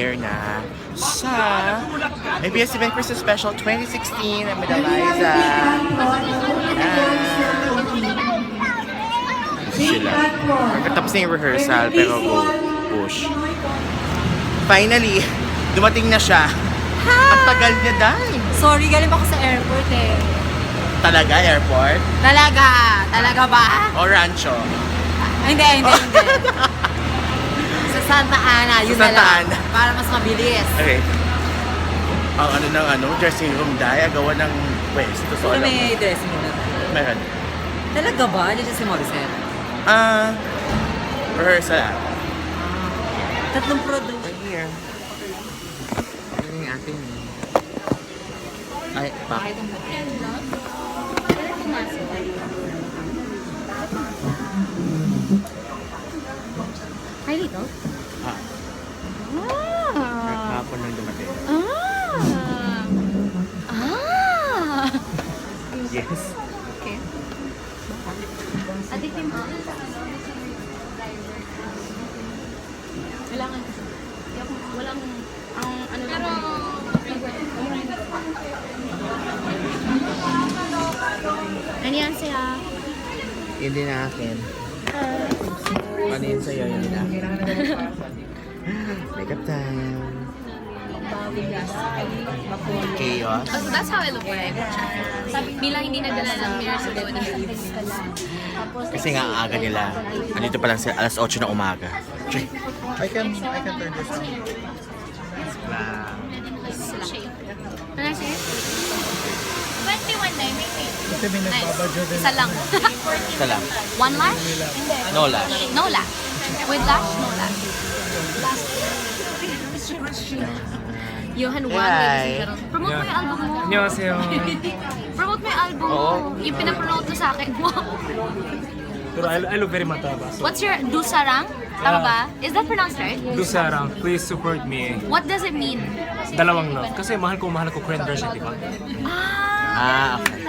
premiere na sa ABS-CBN Christmas Special 2016 na with Eliza. Sila. Tapos na yung rehearsal pero go push. Finally, dumating na siya. Ang tagal niya dahil. Sorry, galing ako sa airport eh. Talaga, airport? Talaga? Talaga ba? O rancho? Hindi. Sa Santa Ana, yun Sa Santa na lang. Ana. Para mas mabilis. Okay. Ang dressing room dahil gawa ng pwesto. So, Ano may dressing room? meron. Talaga ba? Nandiyan si Morissette? Rehearsal. Tatlong product. Right here. Ano yung ating? Ay, bakit? Ay, dito? Ah, kahapon nang dumating. Yes. Okay. Aditin mo. Kailangan. Walang, ang ano pero, ano yan siya? Yun din akin. Ano yun sa'yo? Yun din akin. Makeup time. Chaos. Oh, so that's how I look like. Bilang hindi nagdala ng mirror sa bawat Kasi nga ang aga nila. Andito pa lang sila alas 8 ng umaga. I can turn this on. Ano siya? 21 na, maybe. Kasi may nagbabadyo din. Isa lang. Isa lang. One lash? No lash. No lash. With lash? No lash. Johan Wang, Hi. promote mo yung album mo. 안녕하세요. Promote mo yung album mo. Yung pinapromote mo sa akin. Pero I look very mataba. So, What's your Dusarang? Tama ba? Is that pronounced right? Dusarang, please support me. What does it mean? Dalawang love. Kasi mahal ko Korean version, di ba? Okay.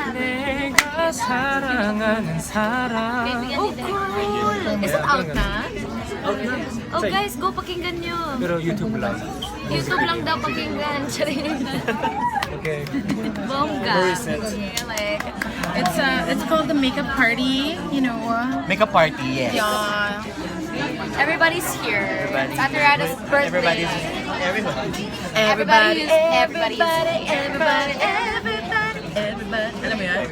내가 사랑하는 사람. Oh, cool! Is it out na? Oh guys, go pakinggan nyo. Pero YouTube lang. YouTube lang daw pakinggan. Charin. Okay. Bongga. Really? It's called the makeup party, you know. Makeup party, yes. Yeah. Everybody's here. It's Ate Rada's birthday. Everybody. Everybody. Alam mo yan?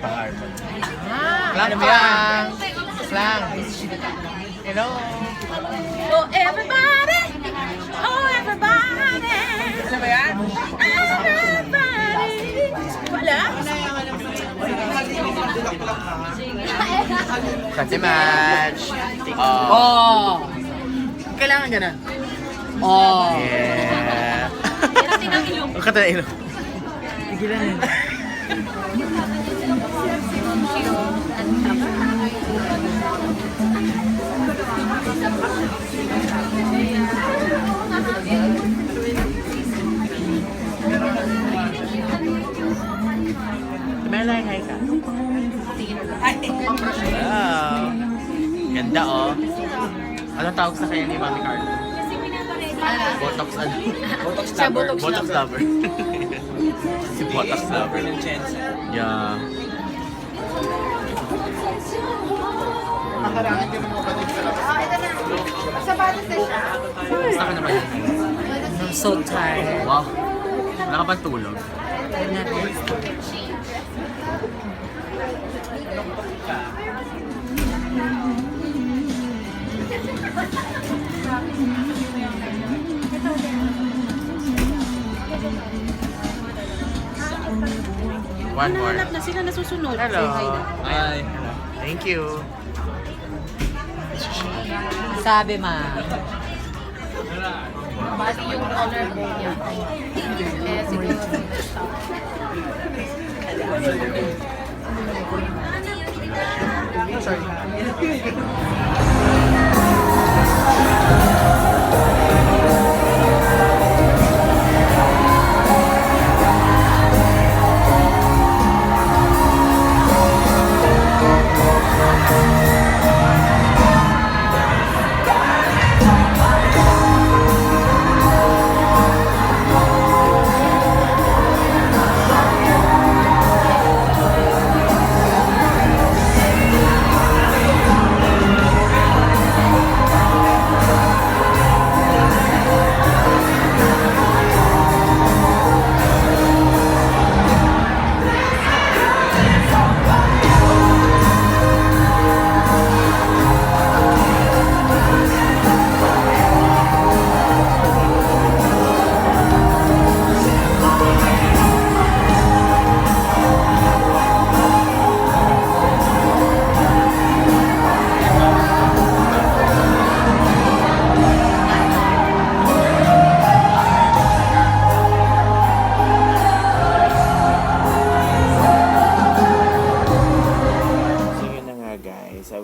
Alam mo yan. Slang. Hello. Oh, everybody! Oh, everybody! Alam mo yan? Everybody! Wala? Kasi match. Oh! Kailangan ganun. Oh! Yeah. Ang kata na ilong. Tigilan yun. Melay, hi ka. Wow. Ganda oh. Anong tawag sa kanya ni Mami Carla? Botox ano? Botox lover. Si Botox lover. Yeah. Basta ka naman yun. I'm so tired. Wow. Wala ka bang tulog? One more. Hanap na sila nasusunod. Hello. Say hi daw. Hi. Thank you. Sabi ma. Bali yung collarbone niya. Eh, siguro.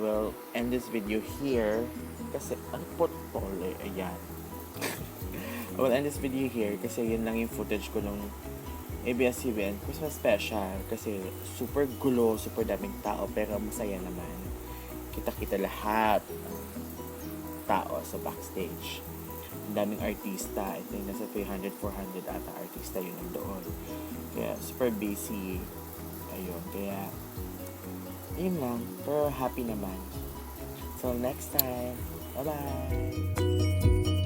will end this video here. Kasi, ano po tole? Ayan. I will end this video here kasi yun lang yung footage ko nung ABS-CBN Christmas special. Kasi super gulo, super daming tao, pero masaya naman. Kita-kita lahat ng tao sa backstage. Ang daming artista. I think nasa 300-400 ata artista yun nandoon. Kaya super busy. Ayun. Kaya yun lang. Pero happy naman. So next time. Bye-bye!